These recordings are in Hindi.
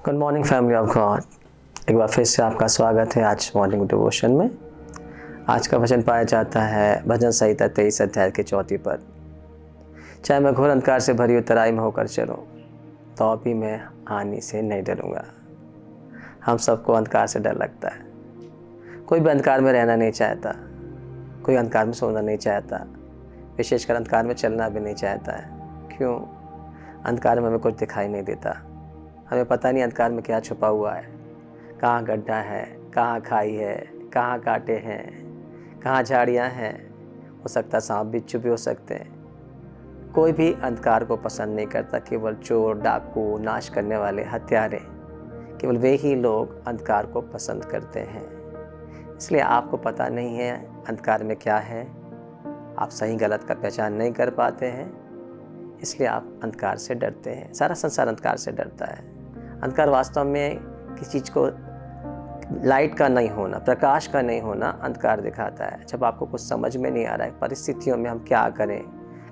Good morning family of God. एक बार फिर से आपका स्वागत है आज मॉर्निंग डिवोशन में। आज का वचन पाया जाता है भजन संहिता 23 अध्याय के 4 पद। चाहे मैं घोर अंधकार से भरी उतराई में होकर चलूं तो भी मैं हानि से नहीं डरूंगा। हम सबको अंधकार से डर लगता है। कोई भी अंधकार में रहना नहीं चाहता, कोई अंधकार में सोना नहीं चाहता, विशेषकर अंधकार में चलना भी नहीं चाहता है। क्यों? अंधकार में हमें कुछ दिखाई नहीं देता। हमें पता नहीं अंधकार में क्या छुपा हुआ है, कहाँ गड्ढा है, कहाँ खाई है, कहाँ कांटे हैं, कहाँ झाड़ियाँ हैं। हो सकता सांप बिच्छू भी हो सकते हैं। कोई भी अंधकार को पसंद नहीं करता। केवल चोर, डाकू, नाश करने वाले, हत्यारे, केवल वे ही लोग अंधकार को पसंद करते हैं। इसलिए आपको पता नहीं है अंधकार में क्या है, आप सही गलत का पहचान नहीं कर पाते हैं, इसलिए आप अंधकार से डरते हैं। सारा संसार अंधकार से डरता है। अंधकार वास्तव में किसी चीज़ को लाइट का नहीं होना, प्रकाश का नहीं होना अंधकार दिखाता है। जब आपको कुछ समझ में नहीं आ रहा है परिस्थितियों में हम क्या करें,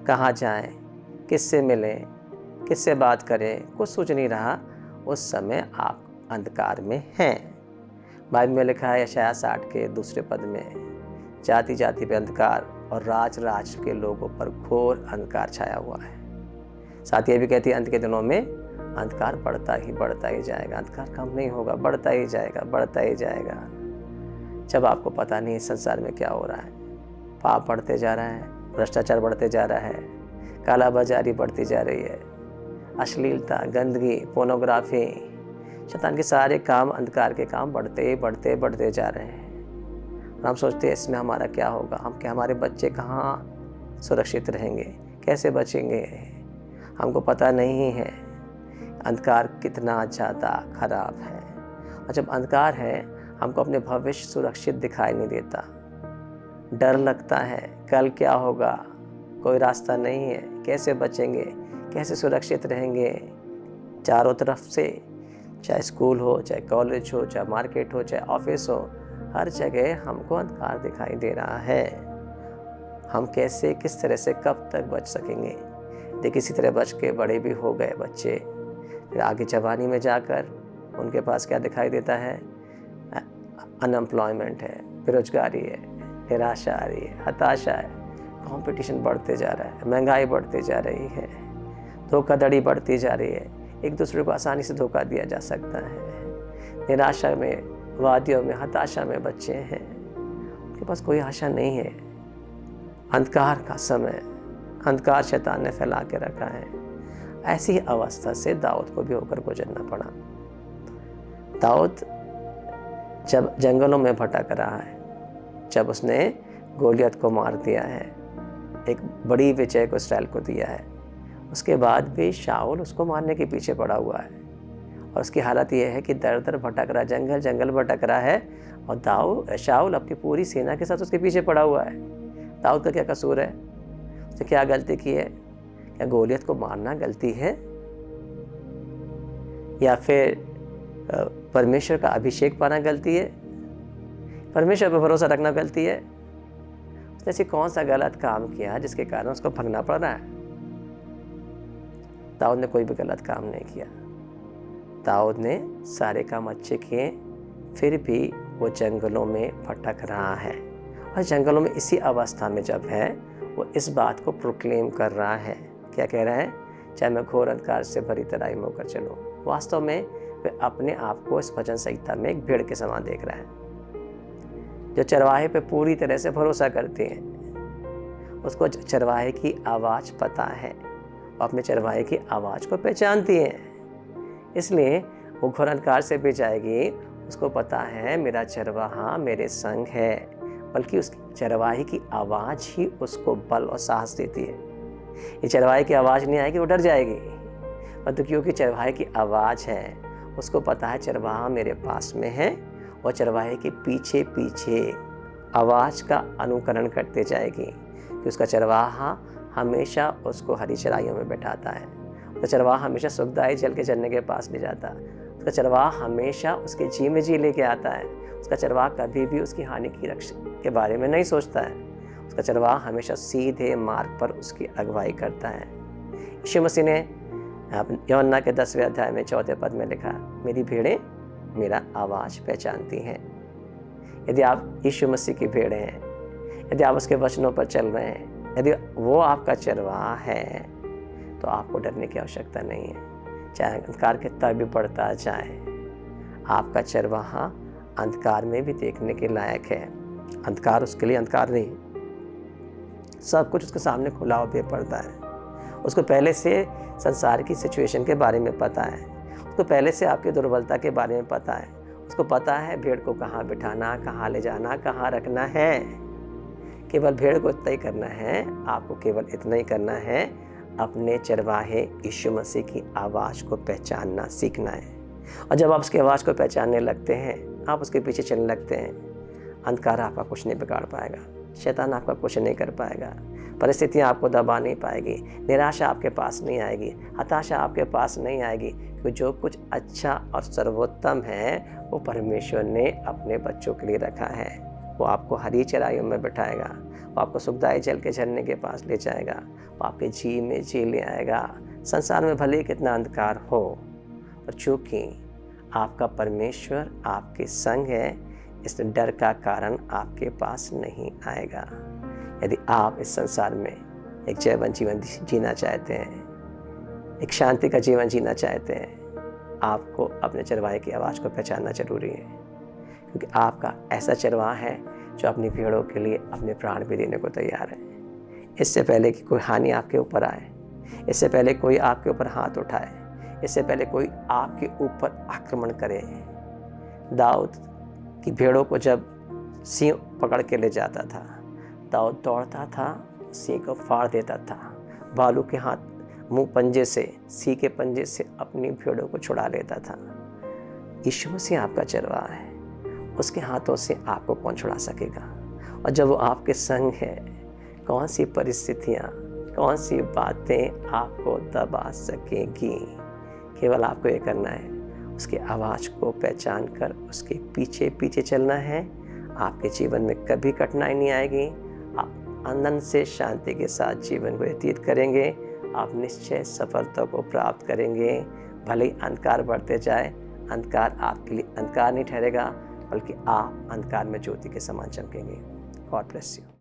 कहाँ जाएं, किससे मिलें, किससे बात करें, कुछ सूझ नहीं रहा, उस समय आप अंधकार में हैं। बाइबल में लिखा है यशायाह 60 के 2 पद में, जाति जाति पे अंधकार और राज राज के लोगों पर घोर अंधकार छाया हुआ है। साथ ही ये भी कहती है अंत के दिनों में अंधकार बढ़ता ही जाएगा। अंधकार कम नहीं होगा, बढ़ता ही जाएगा। जब आपको पता नहीं संसार में क्या हो रहा है, पाप बढ़ते जा रहा है, भ्रष्टाचार बढ़ते जा रहा है, कालाबाजारी बढ़ती जा रही है, अश्लीलता, गंदगी, पोर्नोग्राफी, शैतान के सारे काम, अंधकार के काम बढ़ते जा रहे हैं। हम सोचते हैं इसमें हमारा क्या होगा, हमारे बच्चे कहाँ सुरक्षित रहेंगे, कैसे बचेंगे। हमको पता नहीं है अंधकार कितना ज़्यादा खराब है। और जब अंधकार है हमको अपने भविष्य सुरक्षित दिखाई नहीं देता, डर लगता है कल क्या होगा, कोई रास्ता नहीं है, कैसे बचेंगे, कैसे सुरक्षित रहेंगे। चारों तरफ से, चाहे स्कूल हो, चाहे कॉलेज हो, चाहे मार्केट हो, चाहे ऑफिस हो, हर जगह हमको अंधकार दिखाई दे रहा है। हम कैसे, किस तरह से, कब तक बच सकेंगे। देखिए इसी तरह बच के बड़े भी हो गए बच्चे, फिर आगे जवानी में जाकर उनके पास क्या दिखाई देता है, अनएम्प्लॉयमेंट है, बेरोजगारी है, निराशा आ रही है, हताशा है, कंपटीशन बढ़ते जा रहा है, महंगाई बढ़ती जा रही है, धोखाधड़ी बढ़ती जा रही है, एक दूसरे को आसानी से धोखा दिया जा सकता है। निराशा में, वादियों में, हताशा में बच्चे हैं, उनके पास कोई आशा नहीं है। अंधकार का समय, अंधकार शैतान ने फैला के रखा है। ऐसी ही अवस्था से दाऊद को भी होकर गुजरना पड़ा। दाऊद जब जंगलों में भटक रहा है, जब उसने गोलियत को मार दिया है, एक बड़ी विजय को इस्राएल को दिया है, उसके बाद भी शाऊल उसको मारने के पीछे पड़ा हुआ है। और उसकी हालत यह है कि दर दर भटक रहा, जंगल जंगल भटक रहा है, और शाऊल अपनी पूरी सेना के साथ उसके पीछे पड़ा हुआ है। दाऊद का क्या कसूर है? उसने क्या गलती की है? क्या गोलियत को मारना गलती है, या फिर परमेश्वर का अभिषेक पाना गलती है, परमेश्वर पर भरोसा रखना गलती है? उसने ऐसी कौन सा गलत काम किया जिसके कारण उसको भगना पड़ रहा है? दाऊद ने कोई भी गलत काम नहीं किया। दाऊद ने सारे काम अच्छे किए, फिर भी वो जंगलों में भटक रहा है। और जंगलों में इसी अवस्था में जब है, वो इस बात को प्रोक्लेम कर रहा है। क्या कह रहा है? चाहे मैं घोर अंधकार से भरी तराई में होकर चलूं। वास्तव में वे अपने आप को इस भजन संहिता में एक भेड़ के समान देख रहा है जो चरवाहे पे पूरी तरह से भरोसा करती है। उसको चरवाहे की आवाज़ पता है, वो अपने चरवाहे की आवाज़ को पहचानती है, इसलिए वो घोर अंधकार से भी जाएगी। उसको पता है मेरा चरवाहा मेरे संग है, बल्कि उस चरवाहे की आवाज़ ही उसको बल और साहस देती है। ये चरवाहे की आवाज़ नहीं आएगी, वो डर जाएगी, परंतु क्योंकि चरवाहे की आवाज़ है, उसको पता है चरवाहा मेरे पास में है, और चरवाहे के पीछे पीछे आवाज़ का अनुकरण करते जाएगी कि उसका चरवाहा हमेशा उसको हरी चराइयों में बैठाता है। उसका चरवाहा हमेशा सुखदायी जल के झरने के पास ले जाता है। उसका चरवाहा हमेशा उसके जी में जी लेके आता है। उसका चरवाहा कभी भी उसकी हानि की रक्षा के बारे में नहीं सोचता है। उसका चरवाहा हमेशा सीधे मार्ग पर उसकी अगुवाई करता है। यीशु मसीह ने यूहन्ना के 10वें अध्याय में 4 पद में लिखा, मेरी भेड़ें मेरा आवाज़ पहचानती हैं। यदि आप यीशु मसीह की भेड़ें हैं, यदि आप उसके वचनों पर चल रहे हैं, यदि वो आपका चरवाहा है, तो आपको डरने की आवश्यकता नहीं है। चाहे अंधकार कितना भी बढ़ता जाए, आपका चरवाहा अंधकार में भी देखने के लायक है। अंधकार उसके लिए अंधकार नहीं, सब कुछ उसके सामने खुला हुआ बेपर्दा है। उसको पहले से संसार की सिचुएशन के बारे में पता है, उसको पहले से आपकी दुर्बलता के बारे में पता है, उसको पता है भेड़ को कहाँ बिठाना, कहाँ ले जाना, कहाँ रखना है। केवल भेड़ को इतना ही करना है, आपको केवल इतना ही करना है, अपने चरवाहे यीशु मसीह की आवाज़ को पहचानना सीखना है। और जब आप उसकी आवाज़ को पहचानने लगते हैं, आप उसके पीछे चलने लगते हैं, अंधकार आपका कुछ नहीं बिगाड़ पाएगा, शैतान आपका कुछ नहीं कर पाएगा, परिस्थितियाँ आपको दबा नहीं पाएगी, निराशा आपके पास नहीं आएगी, हताशा आपके पास नहीं आएगी, क्योंकि जो कुछ अच्छा और सर्वोत्तम है वो परमेश्वर ने अपने बच्चों के लिए रखा है। वो आपको हरी चराइयों में बिठाएगा, वो आपको सुखदायी जल के झरने के पास ले जाएगा, वो आपके जी में जी ले आएगा। संसार में भले कितना अंधकार हो, और चूँकि आपका परमेश्वर आपके संग है, इस डर का कारण आपके पास नहीं आएगा। यदि आप इस संसार में एक जयवंत जीवन जीना चाहते हैं, एक शांति का जीवन जीना चाहते हैं, आपको अपने चरवाहे की आवाज़ को पहचानना जरूरी है, क्योंकि आपका ऐसा चरवाहा है जो अपनी भेड़ों के लिए अपने प्राण भी देने को तैयार है। इससे पहले कि कोई हानि आपके ऊपर आए, इससे पहले कोई आपके ऊपर हाथ उठाए, इससे पहले कोई आपके ऊपर आक्रमण करे, दाऊद की भेड़ों को जब सिंह पकड़ के ले जाता था, दाऊद दौड़ता था, सिंह को फाड़ देता था, भालू के मुंह पंजे से, सिंह के पंजे से अपनी भेड़ों को छुड़ा लेता था। यीशु मसीह आपका चरवाहा है, उसके हाथों से आपको कौन छुड़ा सकेगा? और जब वो आपके संग है, कौन सी परिस्थितियाँ, कौन सी बातें आपको दबा सकेंगी? केवल आपको ये करना है, उसकी आवाज़ को पहचान कर उसके पीछे पीछे चलना है। आपके जीवन में कभी कठिनाई नहीं आएगी, आप आनंद से शांति के साथ जीवन को व्यतीत करेंगे, आप निश्चय सफलता को प्राप्त करेंगे। भले ही अंधकार बढ़ते जाए, अंधकार आपके लिए अंधकार नहीं ठहरेगा, बल्कि आप अंधकार में ज्योति के समान चमकेंगे। God bless you.